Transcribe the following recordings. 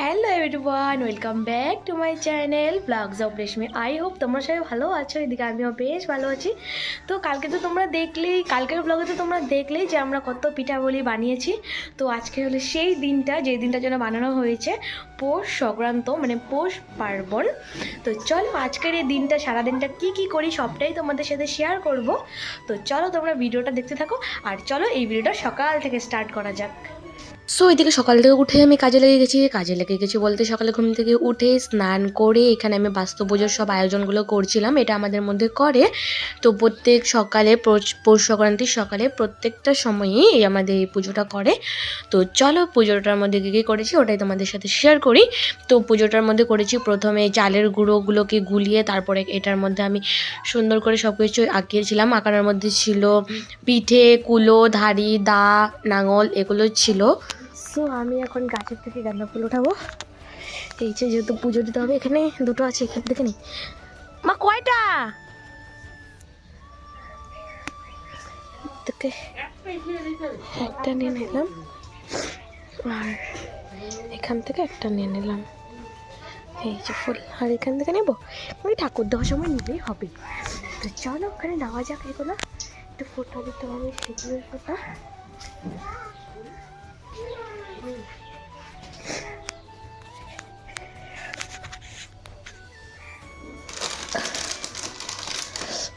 Hello everyone, welcome back to my channel blogs of Reshmi. I hope তোমরা সবাই ভালো আছো। এদিকে আমিও বেশ ভালো আছি। তো কালকের ব্লগে তো তোমরা দেখলেই যে আমরা কত পিঠাগুলি বানিয়েছি। তো আজকে হলো সেই দিনটা, যে দিনটার জন্য বানানো হয়েছে পৌষ সংক্রান্ত, মানে পৌষ পার্বণ। তো চলো আজকের এই দিনটা, সারাদিনটা কী করি সবটাই তোমাদের সাথে শেয়ার করব। তো চলো তোমরা ভিডিওটা দেখতে থাকো, আর চলো এই ভিডিওটা সকাল থেকে স্টার্ট করা যাক। সো এদিকে সকাল থেকে উঠে আমি কাজে লেগে গেছি বলতে সকালে ঘুম থেকে উঠে স্নান করে এখানে আমি বাস্তু পুজোর সব আয়োজনগুলো করছিলাম। এটা আমাদের মধ্যে করে। তো প্রত্যেক সকালে পৌষ সংক্রান্তির সকালে প্রত্যেকটা সময়েই আমাদের এই পুজোটা করে। তো চলো পুজোটার মধ্যে কী করেছি ওটাই তোমাদের সাথে শেয়ার করি। তো পুজোটার মধ্যে করেছি প্রথমে চালের গুঁড়োগুলোকে গুলিয়ে, তারপরে এটার মধ্যে আমি সুন্দর করে সব কিছু আঁকিয়েছিলাম। আঁকানোর মধ্যে ছিল পিঠে, কুলো, ধাড়ি, দা, নাঙল, এগুলো ছিল। সো আমি এখন গাছের থেকে গাঁদা ফুল উঠাবো। এই যে যেহেতু পুজো দিতে হবে, এখানে দুটো আছে, এখান থেকে নেই। মা কয়টা? একটা নিয়ে নিলাম, আর এখান থেকে একটা নিয়ে নিলাম। এই যে ফুল, আর এখান থেকে নেবো, ওই ঠাকুর দেওয়ার সময় নিলেই হবে। তো চলো ওখানে নেওয়া যাক। এগুলো একটু ফোটা দিতে হবে, সেগুলোর ফোটা।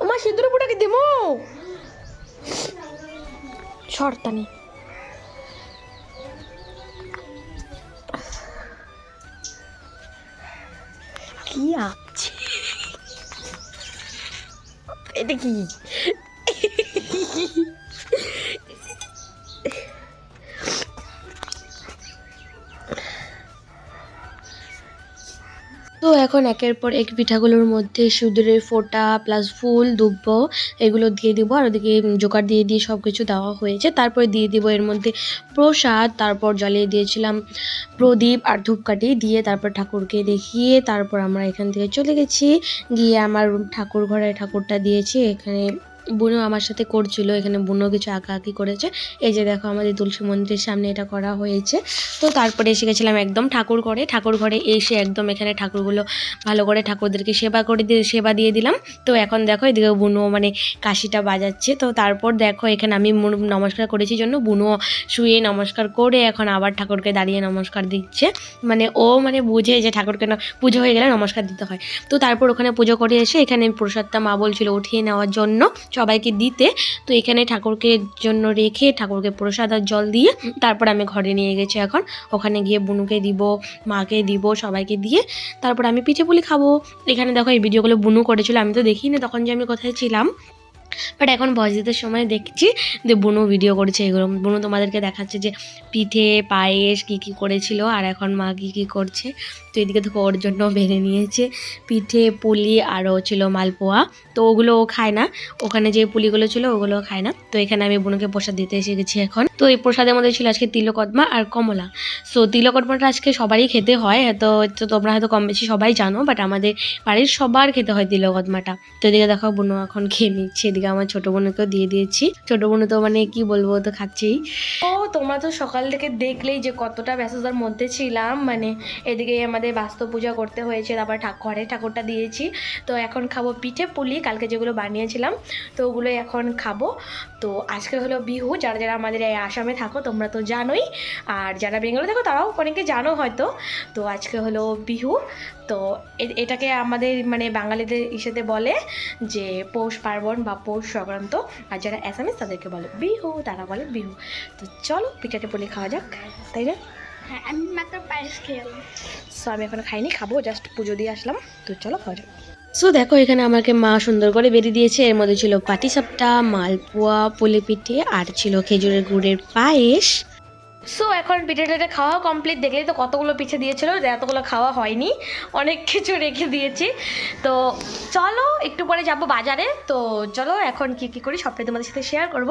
ওমা সিঁদুর ফোটাকে দেবো শর্তানি। কি আছে এটা? কি তো এখন একের পর এক পিঠাগুলোর মধ্যে সিঁদুরের ফোঁটা প্লাস ফুল, দুব্ব এগুলো দিয়ে দিব। আর ওদিকে জোগাড় দিয়ে সব কিছু দেওয়া হয়েছে। তারপরে দিয়ে দিব এর মধ্যে প্রসাদ। তারপর জ্বালিয়ে দিয়েছিলাম প্রদীপ আর ধূপকাঠি দিয়ে, তারপর ঠাকুরকে দেখিয়ে তারপর আমরা এখান থেকে চলে গেছি। গিয়ে আমার ঠাকুর ঘরে ঠাকুরটা দিয়েছি। এখানে বুনো আমার সাথে করছিল, এখানে বুনো কিছু আঁকাআঁকি করেছে। এই যে দেখো আমাদের তুলসী মন্দিরের সামনে এটা করা হয়েছে। তো তারপরে এসে গেছিলাম একদম ঠাকুর ঘরে এসে একদম এখানে ঠাকুরগুলো ভালো করে ঠাকুরদেরকে সেবা দিয়ে দিলাম। তো এখন দেখো এদিকে বুনো মানে কাশিটা বাজাচ্ছে। তো তারপর দেখো এখানে আমি নমস্কার করেছি জন্য বুনো শুয়ে নমস্কার করে এখন আবার ঠাকুরকে দাঁড়িয়ে নমস্কার দিচ্ছে। মানে ও মানে বুঝে যে ঠাকুরকে পুজো হয়ে গেলে নমস্কার দিতে হয়। তো তারপর ওখানে পুজো করে এসে এখানে প্রসাদটা মা বলছিল উঠিয়ে নেওয়ার জন্য সবাইকে দিতে। তো এখানে ঠাকুরকে জন্য রেখে ঠাকুরকে প্রসাদ আর জল দিয়ে তারপর আমি ঘরে নিয়ে গেছি। এখন ওখানে গিয়ে বুনুকে দিব, মাকে দিব, সবাইকে দিয়ে তারপর আমি পিঠে পুলি খাবো। এখানে দেখো এই ভিডিওগুলো বুনু করেছিল, আমি তো দেখিনি তখন যে আমি কোথায় ছিলাম। বাট এখন ভয়েস দিতে সময় দেখছি যে বুনু ভিডিও করেছে এগুলো। বুনু তোমাদেরকে দেখাচ্ছে যে পিঠে পায়েস কী করেছিল, আর এখন মা কী করছে। তো এদিকে দেখো ওর জন্য বেড়ে নিয়েছে পিঠে পুলি, আরও ছিল মালপোয়া। তো ওগুলো ও খায় না, ওখানে যে পুলিগুলো ছিল ওগুলো খায় না। তো এখানে আমি বুনুকে প্রসাদ দিতে এসে গেছি এখন। তো এই প্রসাদের মধ্যে ছিল আজকে তিলকদমা আর কমলা। সো তিলকদমাটা আজকে সবারই খেতে হয়, হয়তো তোমরা হয়তো কম বেশি সবাই জানো, বাট আমাদের বাড়ির সবার খেতে হয় তিলকদমাটা। তো এদিকে দেখো বুনু এখন খেয়ে নিচ্ছে। এদিকে আমার ছোটো বোনকেও দিয়ে দিয়েছি। ছোটো বোনু তো মানে কি বলবো, তো খাচ্ছেই। ও তোমরা তো সকাল থেকে দেখলেই যে কতটা ব্যস্ততার মধ্যে ছিলাম। মানে এদিকে আমাদের বাস্তু পূজা করতে হয়েছে, তারপর ঘরে ঠাকুরটা দিয়েছি। তো এখন খাবো পিঠে পুলি, কালকে যেগুলো বানিয়েছিলাম তো ওগুলো এখন খাবো। তো আজকে হলো বিহু। যারা যারা আমাদের এই আসামে থাকো তোমরা তো জানোই, আর যারা বেঙ্গলে থাকো তারাও অনেকে জানো হয়তো। তো আজকে হলো বিহু। তো এটাকে আমাদের মানে বাঙালিদের ইসেতে বলে যে পৌষ পার্বণ বা পৌষ সংক্রান্ত, আর যারা অ্যাসামিস তাদেরকে বলে বিহু, তারা বলে বিহু। তো চলো পিঠাতে পুলি খাওয়া যাক, তাই না? হ্যাঁ, আমি মাত্র পায়েস খেয়ে এলাম। সো আমি এখন খাইনি, খাবো, জাস্ট পুজো দিয়ে আসলাম। তো চলো খাওয়া যাক। সো দেখো এখানে আমাকে মা সুন্দর করে বেরিয়ে দিয়েছে। এর মধ্যে ছিল পাটিসাপটা, মালপোয়া, পুলি পিঠে, আর ছিল খেজুরের গুড়ের পায়েস। সো এখন পিঠে টেটে খাওয়া কমপ্লিট। দেখলেই তো কতগুলো পিঠে দিয়েছিল, এতগুলো খাওয়া হয়নি, অনেক কিছু রেখে দিয়েছি। তো চলো একটু পরে যাবো বাজারে। তো চলো এখন কী করি সবটাই তোমাদের সাথে শেয়ার করব।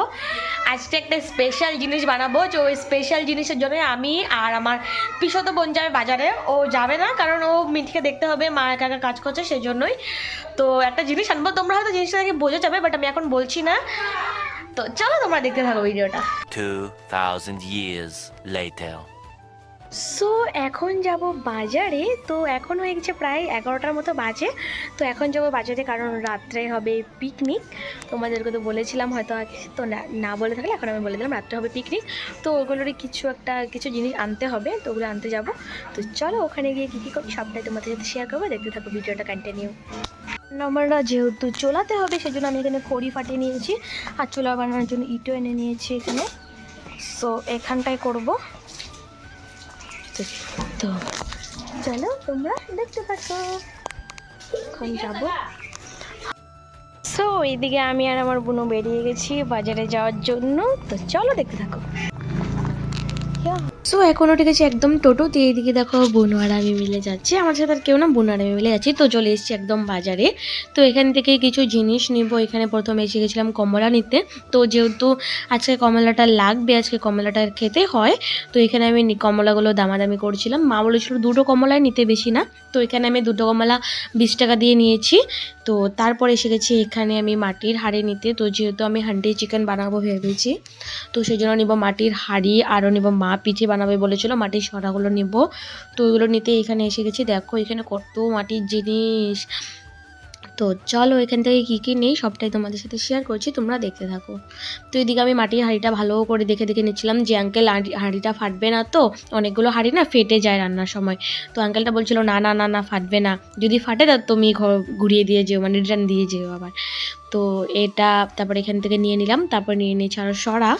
আজকে একটা স্পেশাল জিনিস বানাবো, যে ওই স্পেশাল জিনিসের জন্য আমি আর আমার পিসতো বোন যাবে বাজারে। ও যাবে না, কারণ ও মিঠিকে দেখতে হবে, মা একা একা কাজ করছে, সেই জন্যই। তো একটা জিনিস আনবো, তোমরা হয়তো জিনিসটা দেখে বোঝা যাবে, বাট আমি এখন বলছি না। তো চলো তোমরা দেখতে থাকো ভিডিওটা। 2000 years later. সো এখন যাব বাজারে। তো এখন হয়ে গেছে প্রায় 11টার মতো বাজে। তো এখন যাব বাজারে, কারণ রাত্রে হবে পিকনিক। তোমাদেরকে তো বলেছিলাম হয়তো আগে, তো না বলে থাকলে এখন আমি বলে দিলাম রাত্রে হবে পিকনিক। তো ওগুলোরই কিছু জিনিস আনতে হবে, তো ওগুলো আনতে যাব। তো চলো ওখানে গিয়ে কী কী করি সবটাই তোমাদের সাথে শেয়ার করবো, দেখতে থাকো ভিডিওটা কন্টিনিউ। আমরা যেহেতু চোলাতে হবে সেজন্য আমি এখানে খড়ি ফাটিয়ে নিয়েছি, আর চোলা বানানোর জন্য ইটও এনে নিয়েছি এখানে। সো এখানটায় করবো। তো চলো তোমরা দেখতে থাকো, এখন যাবো। সো এইদিকে আমি আর আমার বোনও বেরিয়ে গেছি বাজারে যাওয়ার জন্য। তো চলো দেখতে থাকো। সো এখন উঠে গেছি একদম টোটোতে। এইদিকে দেখো বোনু আর আমি মিলে যাচ্ছি, আমার সাথে আর কেউ না, বোনু আর আমি মিলে যাচ্ছি। তো চলে এসেছি একদম বাজারে। তো এখান থেকে কিছু জিনিস নিব। এখানে প্রথমে এসে গেছিলাম কমলা নিতে। তো যেহেতু আজকে কমলাটা লাগবে, আজকে কমলাটা খেতে হয়, তো এখানে আমি কমলাগুলো দামাদামি করছিলাম। মা বলেছিল দুটো কমলাই নিতে, বেশি না। তো এখানে আমি দুটো কমলা 20 টাকা দিয়ে নিয়েছি। তো তারপর এসে গেছি এখানে আমি মাটির হাঁড়ি নিতে। তো যেহেতু আমি হান্ডি চিকেন বানাবো ভেবেছি, তো সেই জন্য নিব মাটির হাঁড়ি, আরও নিব মা পিঠে বানাবে বলেছিল, মাটির সরাগুলো নিব। তো ওইগুলো নিতে এখানে এসে গেছি। দেখো এখানে কত মাটির জিনিস। তো চলো এখান থেকে কী কী নেই সবটাই তোমাদের সাথে শেয়ার করছি, তোমরা দেখতে থাকো। তো এদিকে আমি মাটির হাঁড়িটা ভালো করে দেখে দেখে নিচ্ছিলাম যে আঙ্কেল হাঁড়িটা ফাটবে না তো, অনেকগুলো হাঁড়ি না ফেটে যায় রান্নার সময়। তো আঙ্কেলটা বলছিল না না না না ফাটবে না, যদি ফাটে তা তুমি ঘুরিয়ে দিয়ে যেও, মানে রিটার্ন দিয়ে যেও আবার। তো এটা তারপর এখান থেকে নিয়ে নিলাম। তারপর নিয়ে নিয়েছি আরও সরা।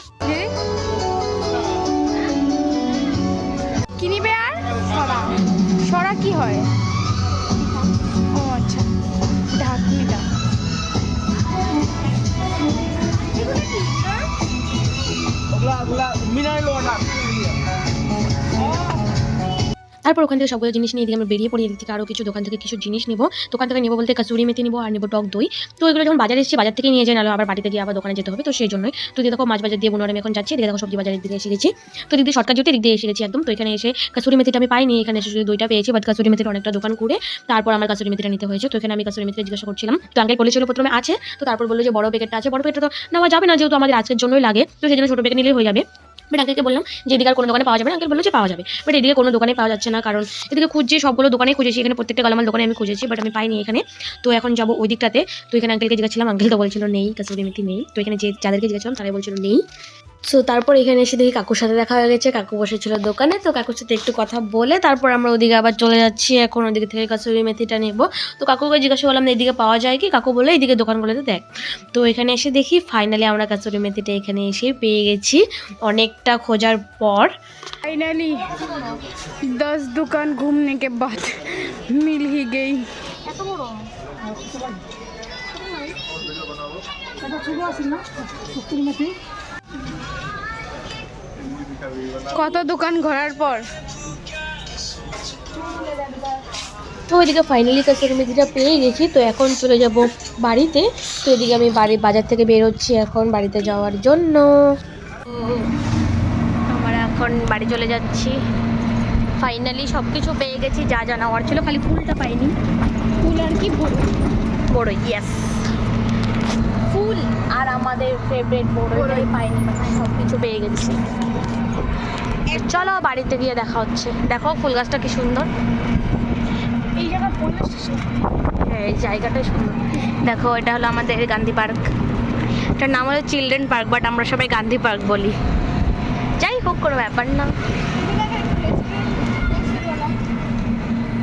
কি নিবে আর সরা? সরা কি হয়? ও আচ্ছা, ঢাকনিটা। তারপর ওখান থেকে সবগুলো জিনিস নিয়ে এদিকে আমরা বেরিয়ে পড়ি। এদিক থেকে আরও কিছু দোকান থেকে কিছু জিনিস নিব। দোকান থেকে নেবো বলতে কাসুরি মেথি নিবো, আর নেবো টক দই। তো এগুলো যখন বাজারে এসেছি বাজার থেকে নিয়ে যাই, নাহলে আবার বাড়িতে গিয়ে আবার দোকানে যেতে হবে, তো সেই জন্যই। তো এদিকে দেখো মাছ বাজার দিয়ে বোন আর আমি এখন যাচ্ছি। এদিকে দেখো সবজি বাজারের দিকে এসে গেছি। তো এদিকে শর্টকাট যেতে এদিক দিয়ে এসে গেছি একদম। তো এখানে এসে কাসুরি মেথিটা আমি পাইনি, এখানে এসে শুধু দইটা পেয়েছি, বাট কাসুরি মেথির অনেকটা দোকান ঘুরে তারপর আমার কাসুরি মেথিটা নিতে হয়েছে। তো এখানে আমি কাসুরি মেথিটা জিজ্ঞাসা করছিলাম, তো আঙ্কেল বলেছিল প্রথমে আছে, তো তারপর বললো যে বড় প্যাকেটটা আছে। বড় প্যাকেটটা তো নেওয়া যাবে না, যেহেতু আমাদের আজকের জন্যই লাগে, তো সেই জন্য ছোটো প্যাকেট নিলেই হয়ে যাবে। বাট আঙ্কেলকে বললাম যে এদিকে আর কোনো দোকানে পাওয়া যাবে না, আঙ্কেল বললো যে পাওয়া যাবে, বাট এদিকে কোনো দোকানে পাওয়া যাচ্ছে না, কারণ এদিকে খুঁজছি সবগুলো দোকানে খুঁজেছি, এখানে প্রত্যেকটা গালামাল দোকানে আমি খুঁজেছি, বাট আমি পাইনি এখানে। তো এখন যাবো ওই দিকটাতে। তো এখানে আঙ্কেলকে জিজ্ঞাসছিলাম, আঙ্কেল তো বলছিল নেই, কাসুরি মেথি নেই। তো এখানে যাদেরকে জিজ্ঞাসছিলাম তারাই বলছিল নেই। সো তারপর এখানে এসে দেখি কাকুর সাথে দেখা হয়ে গেছে, কাকু বসেছিল দোকানে। তো কাকুর সাথে একটু কথা বলে তারপর আমরা ওদিকে আবার চলে যাচ্ছি। এখন ওদিকে থেকে কাসুরি মেথিটা নেব। তো কাকুকে জিজ্ঞাসা করলাম এদিকে পাওয়া যায় কি, কাকু বলে এইদিকে দোকানগুলোতে দেখ। তো এখানে এসে দেখি ফাইনালি আমরা কাসুরি মেথিটা এখানে এসে পেয়ে গেছি অনেকটা খোঁজার পর। फाइनली 10 दुकान घूमने के बाद मिल ही गई। কত দোকান ঘোরার পর তো ওইদিকে ফাইনালি কাসুরি মেথিটা পেয়ে গেছি। তো এখন চলে যাব বাড়িতে। তো এদিকে আমি বাজার থেকে বেরোচ্ছি এখন বাড়িতে যাওয়ার জন্য। আমরা এখন বাড়ি চলে যাচ্ছি। ফাইনালি সব কিছু পেয়ে গেছি, যা যা নেওয়ার ছিল, খালি ফুলটা পাইনি। ফুল আর কি বড় ইয়েস, ফুল আর আমাদের ফেভারিট বড়ই পাইনি, সব কিছু পেয়ে গেছি। চলো বাড়িতে গিয়ে দেখা হচ্ছে। দেখো ফুল গাছটা কি সুন্দর, এই জায়গা পড়লে হ্যাঁ এই জায়গাটাই সুন্দর। দেখো এটা হলো আমাদের গান্ধী পার্ক, এটার নাম হলো চিলড্রেন পার্ক, বাট আমরা সবাই গান্ধী পার্ক বলি। যাই হোক কোনো ব্যাপার না।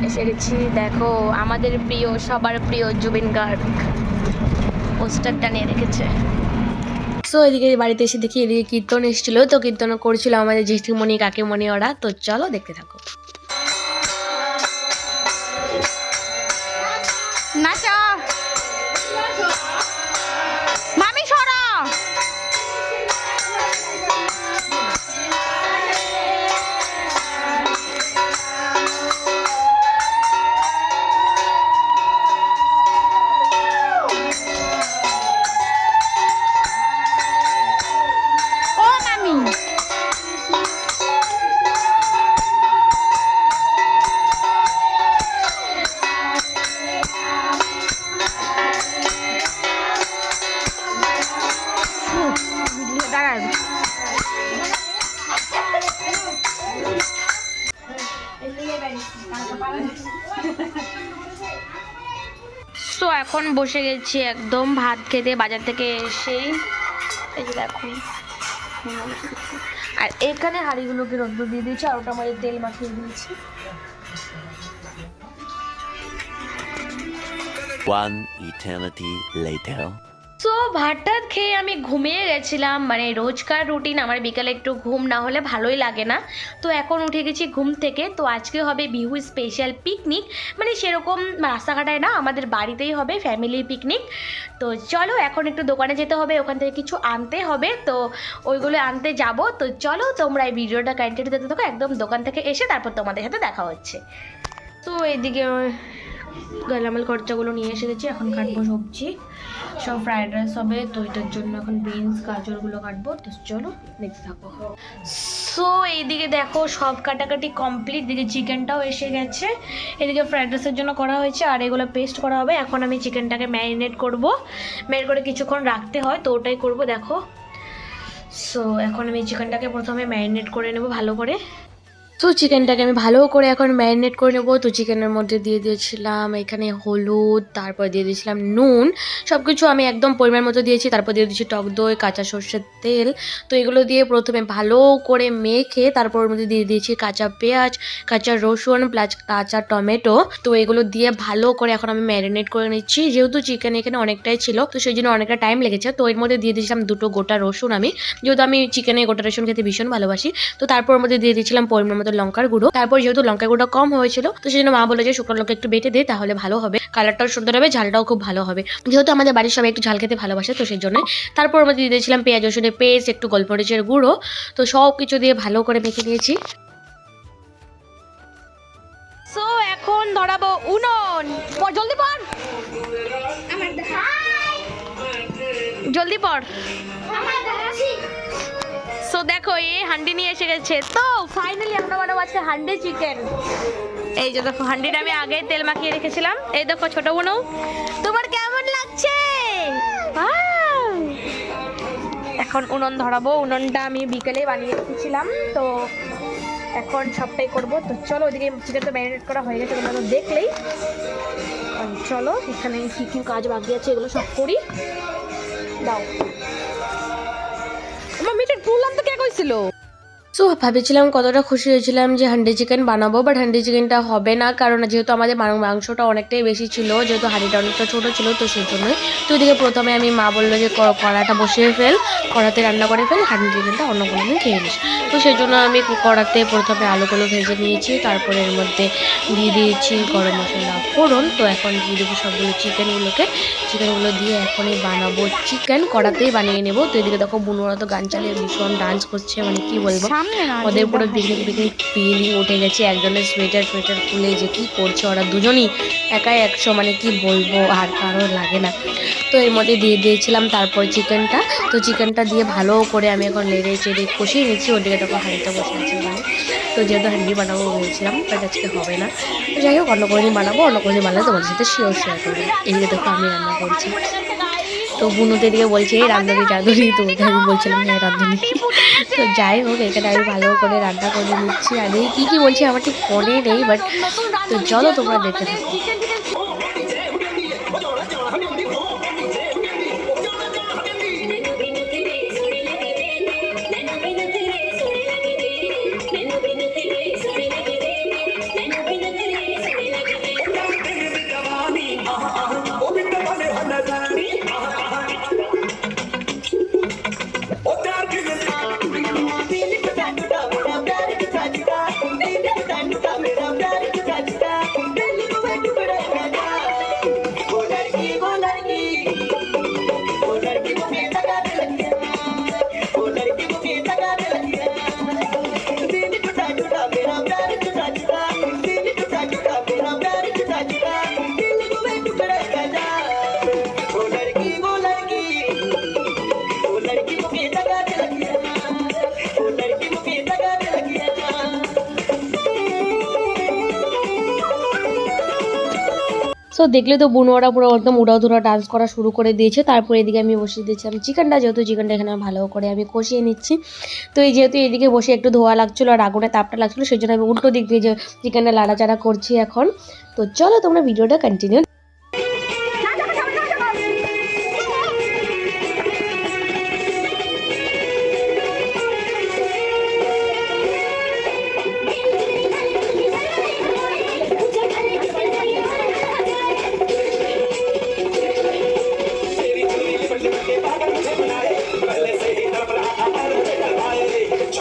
এসে গেছি, দেখো আমাদের প্রিয় সবার প্রিয় জুবিন গার্গ পোস্টারটা নিয়ে রেখেছে। সো এদিকে বাড়িতে এসে দেখি এদিকে কীর্তন এসেছিলো, তো কীর্তন করছিল আমাদের জেঠিমণি কাকিমণি ওরা। তো চলো দেখতে থাকো। নাচা মামি সরা। ও মামি এখন বসে গেছি একদম ভাত খেতে বাজার থেকে এসেই। এই যে দেখো, আর এখানে হাঁড়িগুলোকে রোদ্দুর দিয়ে দিয়েছি আর ওটা আমাদের তেল মাখিয়ে দিয়েছি। One eternity later. সো ভাতটা খেয়ে আমি ঘুমিয়ে গেছিলাম, মানে রোজকার রুটিন আমার বিকালে একটু ঘুম না হলে ভালোই লাগে না। তো এখন উঠে গেছি ঘুম থেকে। তো আজকে হবে বিহু স্পেশাল পিকনিক, মানে সেরকম রাস্তাঘাটায় না, আমাদের বাড়িতেই হবে ফ্যামিলি পিকনিক। তো চলো এখন একটু দোকানে যেতে হবে, ওখান থেকে কিছু আনতে হবে, তো ওইগুলো আনতে যাব। তো চলো তোমরা এই ভিডিওটা কন্টিনিউ দেখতে থাকো একদম দোকান থেকে এসে, তারপর তোমাদের সাথে দেখা হচ্ছে। তো এইদিকে গালামাল খরচাগুলো নিয়ে এসে গেছি, এখন কাটবো সবজি, সব ফ্রাইড রাইস হবে, তো এটার জন্য এখন বিনস গাজরগুলো কাটবো। তো চলো দেখতে থাকো। সো এইদিকে দেখো সব কাটাকাটি কমপ্লিট, দিকে চিকেনটাও এসে গেছে, এদিকে ফ্রাইড রাইসের জন্য করা হয়েছে, আর এগুলো পেস্ট করা হবে। এখন আমি চিকেনটাকে ম্যারিনেট করব, ম্যারিনেট করে কিছুক্ষণ রাখতে হয়, তো ওটাই করব দেখো। সো এখন আমি চিকেনটাকে প্রথমে ম্যারিনেট করে নেব ভালো করে। তো চিকেনটাকে আমি ভালো করে এখন ম্যারিনেট করে নেবো। তো চিকেনের মধ্যে দিয়ে দিয়েছিলাম এখানে হলুদ, তারপর দিয়ে দিয়েছিলাম নুন, সব কিছু আমি একদম পরিমাণ মতো দিয়েছি। তারপর দিয়ে দিয়েছি টক দই, কাঁচা সর্ষের তেল। তো এগুলো দিয়ে প্রথমে ভালো করে মেখে তারপর ওর মধ্যে দিয়ে দিয়েছি কাঁচা পেঁয়াজ, কাঁচা রসুন প্লাস কাঁচা টমেটো। তো এগুলো দিয়ে ভালো করে এখন আমি ম্যারিনেট করে নিচ্ছি। যেহেতু চিকেন এখানে অনেকটাই ছিল, তো সেই জন্য অনেকটা টাইম লেগেছে। তো এর মধ্যে দিয়ে দিয়েছিলাম 2টো গোটা রসুন, আমি যেহেতু আমি চিকেনে গোটা রসুন খেতে ভীষণ ভালোবাসি। তো তারপর ওর মধ্যে দিয়ে দিয়েছিলাম পরিমাণ মতো লঙ্কার গুঁড়ো। তারপর যেহেতু লঙ্কার গুঁড়ো কম হয়েছিল, তো সেই জন্য মা বলে যে শুকনো লঙ্কা একটু বেটে দে, তাহলে ভালো হবে, কালারটাও সুন্দর হবে, ঝালটাও খুব ভালো হবে। যেহেতু আমাদের বাড়ির সবাই একটু ঝাল খেতে ভালোবাসে, তো সেই জন্য। তারপর ওর মধ্যে দিয়ে দিয়েছিলাম পেঁয়াজ রসুনের পেস্ট, একটু গোলমরিচের গুঁড়ো। তো সব কিছু দিয়ে ভালো করে মেখে নিয়েছি। সো এখন ধরাবো উনুন, জলদি পড়, জলদি পড়। সো দেখো এই হান্ডি নিয়ে এসে গেছে। তো ফাইনালি আমরা বানাবো আজকে হান্ডি চিকেন। এই যে দেখো হান্ডিটা আমি আগে তেল মাখিয়ে রেখেছিলাম। এই দেখো ছোট বোনও, তোমার কেমন লাগছে? এখন উনুন ধরাবো। উনুনটা আমি বিকেলে বানিয়ে রেখেছিলাম, তো এখন সবটাই করব। তো চলো ওদিকে চিকেনটা ম্যারিনেট করা হয়ে গেছে, তোমরা তো দেখলেই। চলো এখানে কি কি কাজ বাকি আছে এগুলো সব করি। দাও আমার মিটার তুললাম তো কে কইছিল। সো ভাবেছিলাম কতটা খুশি হয়েছিলাম যে হান্ডি চিকেন বানাবো, বাট হান্ডি চিকেনটা হবে না, কারণ যেহেতু আমাদের মাংসটা অনেকটাই বেশি ছিল, যেহেতু হাঁড়িটা অনেকটা ছোটো ছিল, তো সেই জন্যই। তো এদিকে প্রথমে আমি মা বললো যে কড়াটা বসিয়ে ফেল, কড়াতে রান্না করে ফেল, হান্ডি চিকেনটা অন্য কোনো দিন খেয়ে নিস। তো সেই জন্য আমি কড়াতে প্রথমে আলুগুলো ভেজে নিয়েছি, তারপরে এর মধ্যে দিয়ে দিয়েছি গরম মশলা ফোড়ন। তো এখন দিয়ে দেবো সবগুলো চিকেনগুলো দিয়ে এখনই বানাবো চিকেন, কড়াতেই বানিয়ে নেবো। তো এদিকে দেখো বুনুরা তো গান চালিয়ে ভীষণ ডান্স করছে, মানে কি বলবো, ওদের পুরো পিকনিক ফিলিং উঠে গেছে। একজনের সোয়েটার খুলে যে কি করছে ওরা দুজনই একাই 100, মানে কি বলবো, আর কারো লাগে না। তো এর মধ্যে দিয়ে দিয়েছিলাম তারপর চিকেনটা। তো চিকেনটা দিয়ে ভালো করে আমি এখন লেড়ে চেড়ে কষিয়ে নিচ্ছি। ওদিকে তখন হাঁড়িটা বসে আছে মানে, তো যেহেতু হাঁড়ি বানাবো ভেবেছিলাম, বাট আজকে হবে না। তো যাই হোক অন্য কোনো দিন বানাবো, অন্য কোনো দিন বানালে তোমাদের সাথে শেয়ার করবো। এইদিকে দেখো আমি রান্না করছি। তো বুনুদের দিকে বলছে এই রাঁধুনি, তো ওকে আমি বলছিলাম হ্যাঁ রাঁধুনি। তো যাই হোক এখানে আমি ভালো করে রান্না করে নিচ্ছি, আর এই কী বলছি আমার ঠিক মনে নেই, বাট তো চলো তোমরা দেখতে থাকো। সো দেখলে তো বুনুয়ারা পুরো একদম উড়াধুরা ডান্স করা শুরু করে দিয়েছে। তারপর এদিকে আমি বসিয়ে দিয়েছিলাম চিকেনটা, যেহেতু চিকেনটা এখানে ভালো করে আমি কষিয়ে নিচ্ছি। তো এই যেহেতু এদিকে বসে একটু ধোয়া লাগছিলো আর আগুনে তাপটা লাগছিলো, সেই জন্য আমি উল্টো দিক দিয়ে যে চিকেনটা লাড়াচাড়া করছি এখন। তো চলো তোমরা ভিডিওটা কন্টিনিউ।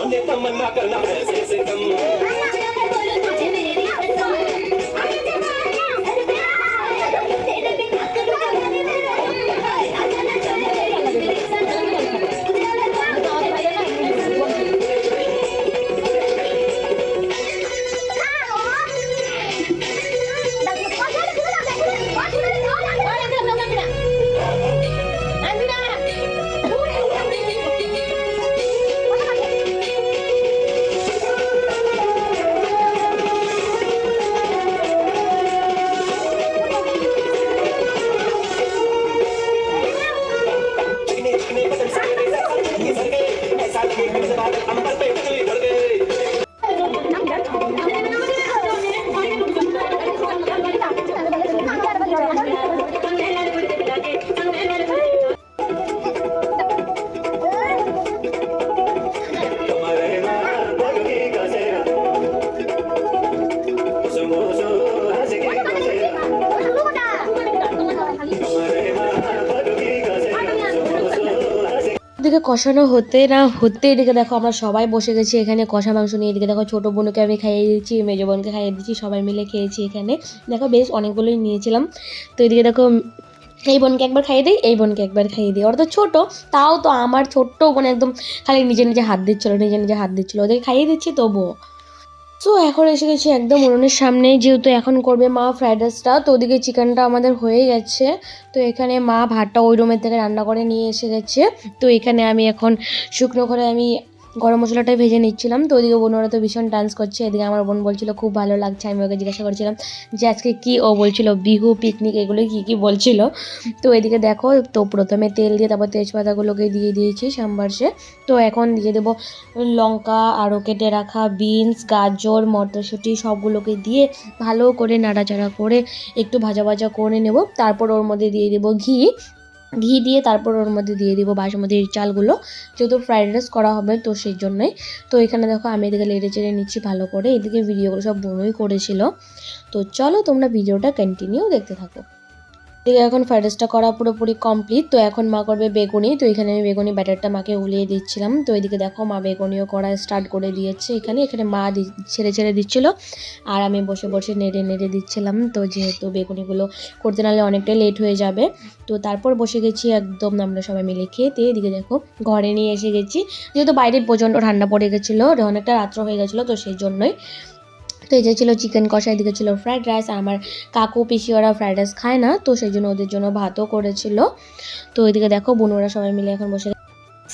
हमने तमन्ना करना ऐसे से कम এদিকে কষানো হতে না হতে এদিকে দেখো আমরা সবাই বসে গেছি এখানে কষা মাংস নিয়ে। এদিকে দেখো ছোটো বোনকে আমি খাইয়ে দিচ্ছি, মেজো বোনকে খাইয়ে দিচ্ছি, সবাই মিলে খেয়েছি এখানে। দেখো বেশ অনেকগুলোই নিয়েছিলাম। তো এদিকে দেখো এই বোনকে একবার খাইয়ে দিই, এই বোনকে একবার খাইয়ে দিই। ওরা তো ছোটো, তাও তো আমার ছোট্ট বোন একদম খালি নিজে নিজে হাত দিচ্ছিলো, ওদেরকে খাইয়ে দিচ্ছি তবুও। তো এখন এসে গেছি একদম উনুনের সামনে, যেহেতু এখন করবে মা ফ্রাইড রাইসটা। তো ওদিকে চিকেনটা আমাদের হয়ে গেছে। তো এখানে মা ভাতটা ওই রুমের থেকে রান্না করে নিয়ে এসে গেছে। তো এখানে আমি এখন শুকনো করে আমি গরম মশলাটাই ভেজে নিচ্ছিলাম। তো ওদিকে বোনরা তো ভীষণ ডান্স করছে। এদিকে আমার বোন বলছিল খুব ভালো লাগছে। আমি ওকে জিজ্ঞাসা করছিলাম যে আজকে কী, ও বলছিল বিহু, পিকনিক, এগুলো কী বলছিল। তো এদিকে দেখো, তো প্রথমে তেল দিয়ে তারপর তেজপাতাগুলোকে দিয়ে দিয়েছি সাম্বারসে। তো এখন দিয়ে দেবো লঙ্কা, আরও কেটে রাখা বিনস, গাজর, মটরশুঁটি সবগুলোকে দিয়ে ভালো করে নাড়াচাড়া করে একটু ভাজা ভাজা করে নেব। তারপর ওর মধ্যে দিয়ে দেবো ঘি দিয়ে তারপর ওর মধ্যে দিয়ে দিব বাসমতির চালগুলো, যেহেতু ফ্রাইড রাইস করা হবে তো সেই জন্যই। তো এখানে দেখো আমি এদিকে লেড়ে চেড়ে নিচ্ছি ভালো করে। এদিকে ভিডিওগুলো সব বোনই করেছিল। তো চলো তোমরা ভিডিওটা কন্টিনিউ দেখতে থাকো। এদিকে এখন ফ্রাইড রাইসটা করা পুরোপুরি কমপ্লিট। তো এখন মা করবে বেগুনি। তো এখানে আমি বেগুনি ব্যাটারটা মাকে উলিয়ে দিচ্ছিলাম। তো এদিকে দেখো মা বেগুনিও করা স্টার্ট করে দিয়েছে। এখানে মা ছেড়ে দিচ্ছিল আর আমি বসে বসে নেড়ে দিচ্ছিলাম। তো যেহেতু বেগুনিগুলো করতে নাহলে অনেকটাই লেট হয়ে যাবে। তো তারপর বসে গেছি একদম আমরা সবাই মিলে খেতে। এদিকে দেখো ঘরে নিয়ে এসে গেছি, যেহেতু বাইরে প্রচণ্ড ঠান্ডা পড়ে গেছিলো, অনেকটা রাত্র হয়ে গেছিলো, তো সেই জন্যই। তো এই যে ছিল চিকেন কষা, এদিকে ছিল ফ্রাইড রাইস। আর আমার কাকু পিসি ওরা ফ্রাইড রাইস খায় না, তো সেই জন্য ওদের জন্য ভাতও করেছিল। তো এদিকে দেখো বোনরা সবাই মিলে এখন বসে।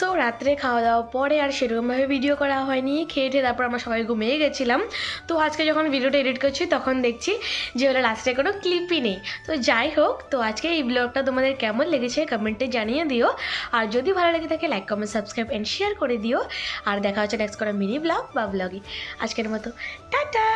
সো রাত্রে খাওয়া দাওয়ার পরে আর সেরকমভাবে ভিডিও করা হয়নি, খেয়ে তারপর আমরা সবাই ঘুমিয়ে গেছিলাম। তো আজকে যখন ভিডিওটা এডিট করছি তখন দেখছি যে ওরা লাস্টে কোনো ক্লিপই নেই। তো যাই হোক, তো আজকে এই ব্লগটা তোমাদের কেমন লেগেছে কমেন্টে জানিয়ে দিও। আর যদি ভালো লেগে থাকে like, comment, subscribe and share করে দিও। আর দেখা হচ্ছে নেক্সট কোনো মিনি ব্লগ বা ব্লগে। আজকের মতো টাটা।